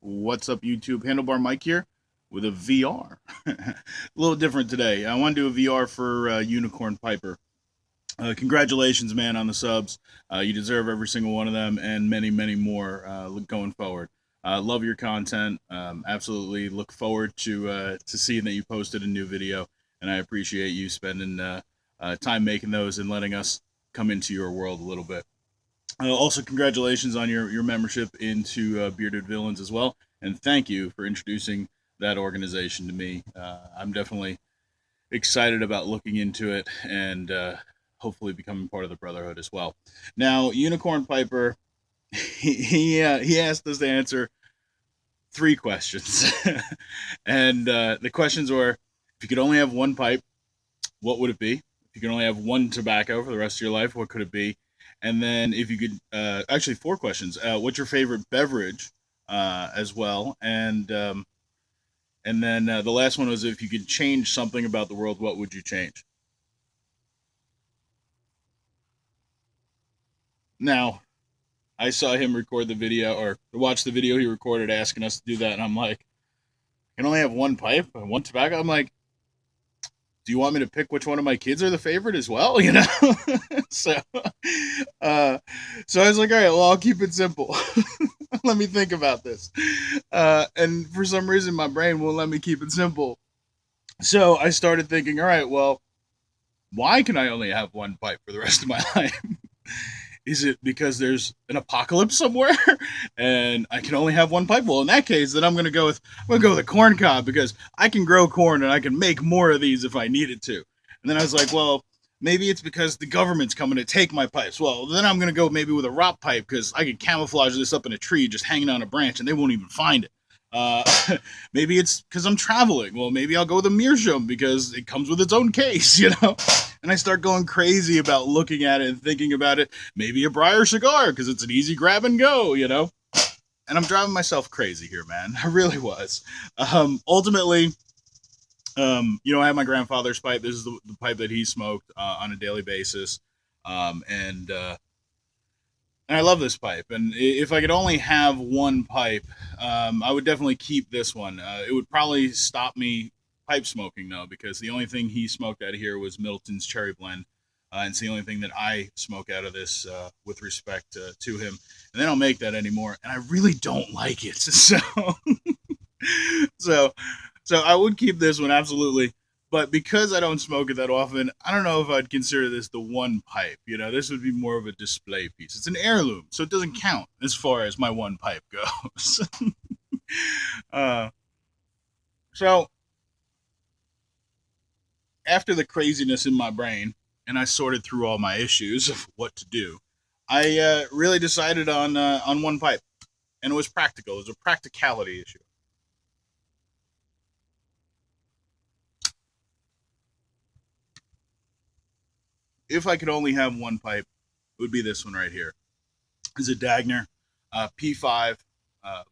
What's up, YouTube? Handlebar Mike here with a VR. A little different today. I want to do a VR for Unicornpiper. Congratulations, man, on the subs. You deserve every single one of them and many, many more going forward. Love your content. Absolutely look forward to seeing that you posted a new video, and I appreciate you spending time making those and letting us come into your world a little bit. Also, congratulations on your membership into Bearded Villains as well, and thank you for introducing that organization to me. I'm definitely excited about looking into it and hopefully becoming part of the Brotherhood as well. Now, Unicorn Piper, he asked us to answer three questions, and the questions were: if you could only have one pipe, what would it be? If you could only have one tobacco for the rest of your life, what could it be? And then if you could, actually four questions. What's your favorite beverage, as well? And then the last one was if you could change something about the world, what would you change? Now, I saw him record the video or watch the video he recorded asking us to do that, and I'm like, I can only have one pipe and one tobacco. I'm like, do you want me to pick which one of my kids are the favorite as well? So, uh, so I was like, all right, well, I'll keep it simple. Let me think about this. And for some reason, my brain won't let me keep it simple. So I started thinking, all right, well, why can I only have one pipe for the rest of my life? Is it because there's an apocalypse somewhere and I can only have one pipe? Well, in that case, then I'm gonna go with a corn cob because I can grow corn and I can make more of these if I needed to. And then I was like, well, maybe it's because the government's coming to take my pipes. Well, then I'm gonna go maybe with a rock pipe because I can camouflage this up in a tree just hanging on a branch and they won't even find it. Uh, Maybe it's because I'm traveling. Well, maybe I'll go with a meerschaum because it comes with its own case. And I start going crazy about looking at it and thinking about it. Maybe a Briar cigar because it's an easy grab and go. And I'm driving myself crazy here, man. I really was. Ultimately, I have my grandfather's pipe. This is the pipe that he smoked on a daily basis. And I love this pipe. And if I could only have one pipe, I would definitely keep this one. It would probably stop me pipe smoking though, because the only thing he smoked out of here was Middleton's Cherry Blend, and it's the only thing that I smoke out of this with respect to him. And they don't make that anymore, and I really don't like it. So, so I would keep this one absolutely. But because I don't smoke it that often, I don't know if I'd consider this the one pipe. This would be more of a display piece. It's an heirloom, so it doesn't count as far as my one pipe goes. uh, so after the craziness in my brain, and I sorted through all my issues of what to do, I really decided on one pipe, and it was practical. It was a practicality issue. If I could only have one pipe, it would be this one right here. It's a Dagner P5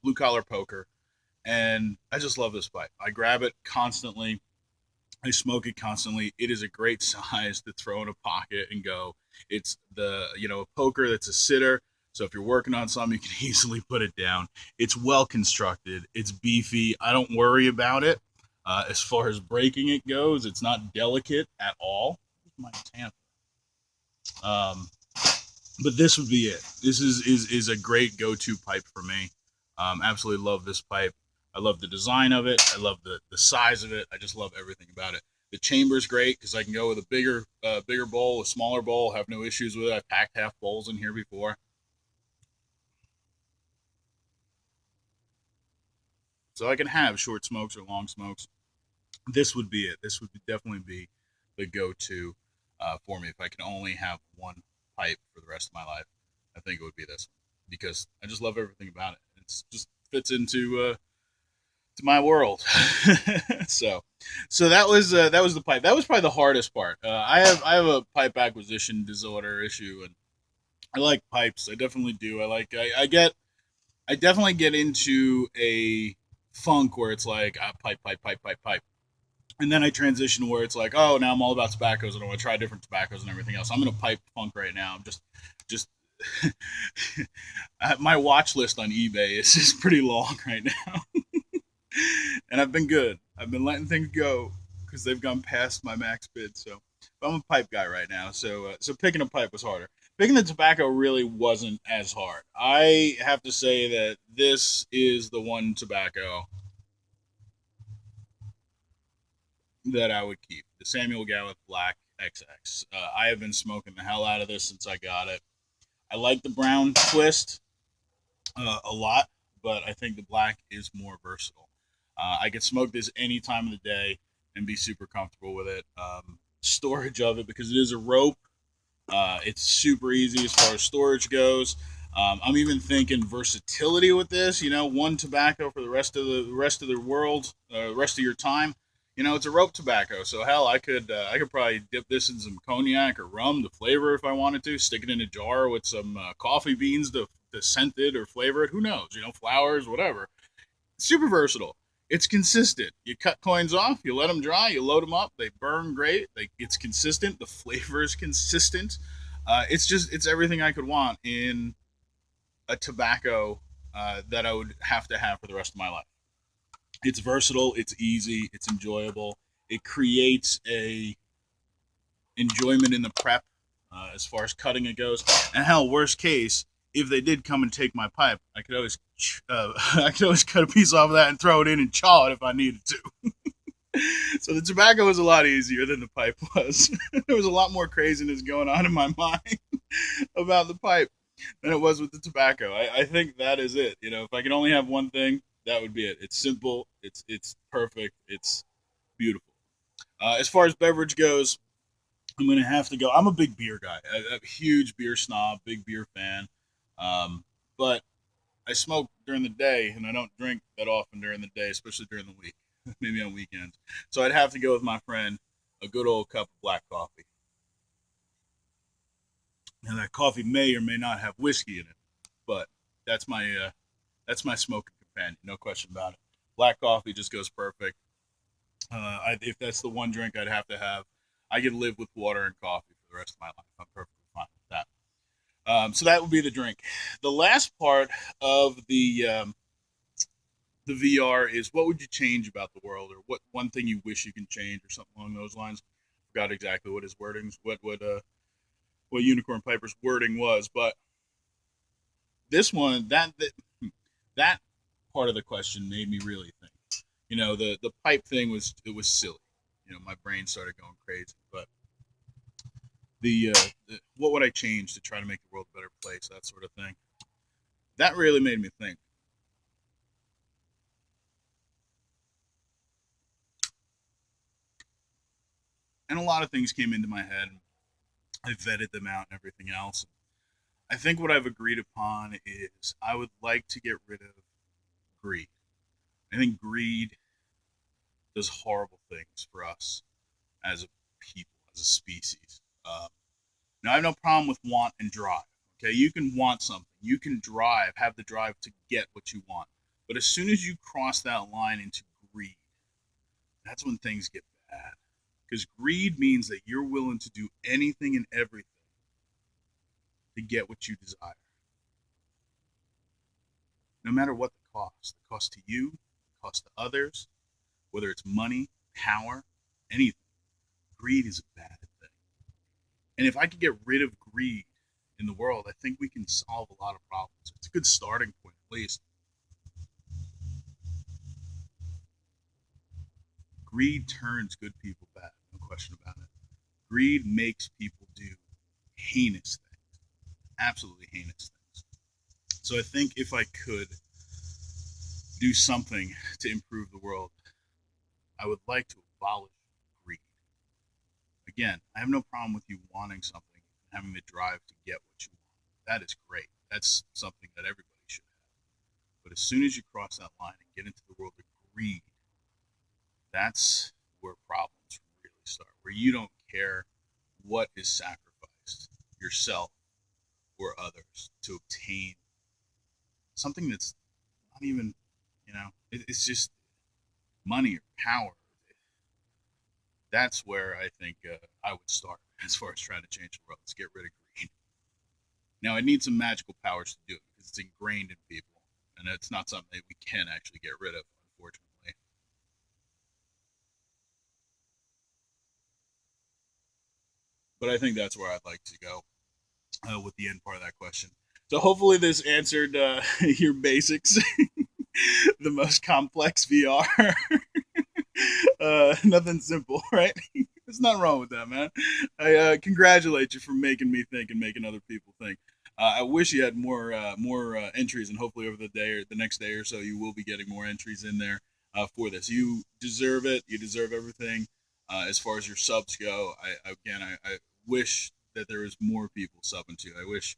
blue collar poker, and I just love this pipe. I grab it constantly. I smoke it constantly. It is a great size to throw in a pocket and go. It's a poker that's a sitter. So if you're working on something, you can easily put it down. It's well constructed. It's beefy. I don't worry about it. As far as breaking it goes, it's not delicate at all. My tamp. Um, but this would be it. This is a great go-to pipe for me. Absolutely love this pipe. I love the design of it. I love the size of it. I just love everything about it. The chamber's great because I can go with a bigger bowl, a smaller bowl. Have no issues with it. I've packed half bowls in here before, so I can have short smokes or long smokes. This would be it. This would definitely be the go-to for me if I could only have one pipe for the rest of my life. I think it would be this one because I just love everything about it. It's just fits into to my world. so so that was the pipe. That was probably the hardest part. I have a pipe acquisition disorder issue, and I like pipes. I definitely do. I definitely get into a funk where it's like pipe, pipe, pipe, pipe, pipe. And then I transition where it's like, oh, now I'm all about tobaccos and I want to try different tobaccos and everything else. I'm in a pipe funk right now. I'm just my watch list on eBay is just pretty long right now. And I've been good. I've been letting things go because they've gone past my max bid. So I'm a pipe guy right now. So picking a pipe was harder. Picking the tobacco really wasn't as hard. I have to say that this is the one tobacco that I would keep. The Samuel Gawith Black XX. I have been smoking the hell out of this since I got it. I like the brown twist a lot, but I think the black is more versatile. I could smoke this any time of the day and be super comfortable with it. Storage of it, because it is a rope, it's super easy as far as storage goes. I'm even thinking versatility with this. You know, one tobacco for the rest of the world, rest of your time. You know, it's a rope tobacco, so hell, I could probably dip this in some cognac or rum to flavor if I wanted to. Stick it in a jar with some coffee beans to scent it or flavor it. Who knows? You know, flowers, whatever. It's super versatile. It's consistent. You cut coins off, you let them dry, you load them up. They burn great. It's consistent. The flavor is consistent. It's everything I could want in a tobacco that I would have to have for the rest of my life. It's versatile. It's easy. It's enjoyable. It creates a enjoyment in the prep as far as cutting it goes. And hell, worst case, if they did come and take my pipe, I could always I could always cut a piece off of that and throw it in and chaw it if I needed to. So the tobacco was a lot easier than the pipe was. There was a lot more craziness going on in my mind about the pipe than it was with the tobacco. I think that is it. You know, if I could only have one thing, that would be it. It's simple. It's perfect. It's beautiful. As far as beverage goes, I'm gonna have to go. I'm a big beer guy, a huge beer snob, big beer fan. But I smoke during the day, and I don't drink that often during the day, especially during the week, maybe on weekends. So I'd have to go with my friend, a good old cup of black coffee. Now that coffee may or may not have whiskey in it, but that's my smoking companion, no question about it. Black coffee just goes perfect. If that's the one drink I'd have to have, I could live with water and coffee for the rest of my life. I'm perfectly fine with that. So that would be the drink. The last part of the VR is, what would you change about the world, or what one thing you wish you can change, or something along those lines. Forgot exactly what his wordings, what Unicorn Piper's wording was, but this one that part of the question made me really think. You know, the pipe thing was silly. You know, my brain started going crazy, but the what would I change to try to make the world a better place, that sort of thing. That really made me think. And a lot of things came into my head. I vetted them out and everything else. I think what I've agreed upon is I would like to get rid of greed. I think greed does horrible things for us as a people, as a species. Now, I have no problem with want and drive. Okay, you can want something, you can have the drive to get what you want. But as soon as you cross that line into greed, that's when things get bad. Because greed means that you're willing to do anything and everything to get what you desire, no matter what the cost to you, the cost to others, whether it's money, power, anything. Greed is a bad thing. And if I could get rid of greed in the world, I think we can solve a lot of problems. It's a good starting point, at least. Greed turns good people bad, no question about it. Greed makes people do heinous things, absolutely heinous things. So I think if I could do something to improve the world, I would like to abolish greed. Again, I have no problem with you wanting something and having the drive to get what you want. That is great. That's something that everybody should have. But as soon as you cross that line and get into the world of greed, that's where problems really start, where you don't care what is sacrificed, yourself or others, to obtain something that's not even, it's just money or power. That's where I think I would start as far as trying to change the world. Let's get rid of greed. Now, I need some magical powers to do it because it's ingrained in people, and it's not something that we can actually get rid of, unfortunately. But I think that's where I'd like to go with the end part of that question. So hopefully this answered your basics, the most complex VR. Nothing simple, right? There's nothing wrong with that, man. I congratulate you for making me think and making other people think. I wish you had more entries, and hopefully over the day or the next day or so, you will be getting more entries in there for this. You deserve it. You deserve everything. As far as your subs go, I wish that there was more people subbing to. I wish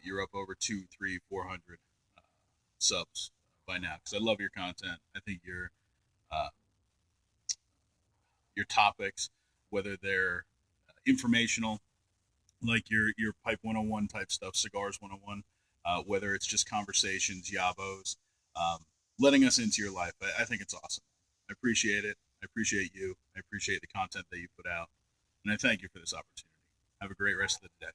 you're up over 2, 3, 400 subs by now because I love your content. I think uh, your topics, whether they're informational, like your Pipe 101 type stuff, Cigars 101, whether it's just conversations, yabos, um, letting us into your life. I think it's awesome. I appreciate it. I appreciate you. I appreciate the content that you put out. And I thank you for this opportunity. Have a great rest of the day.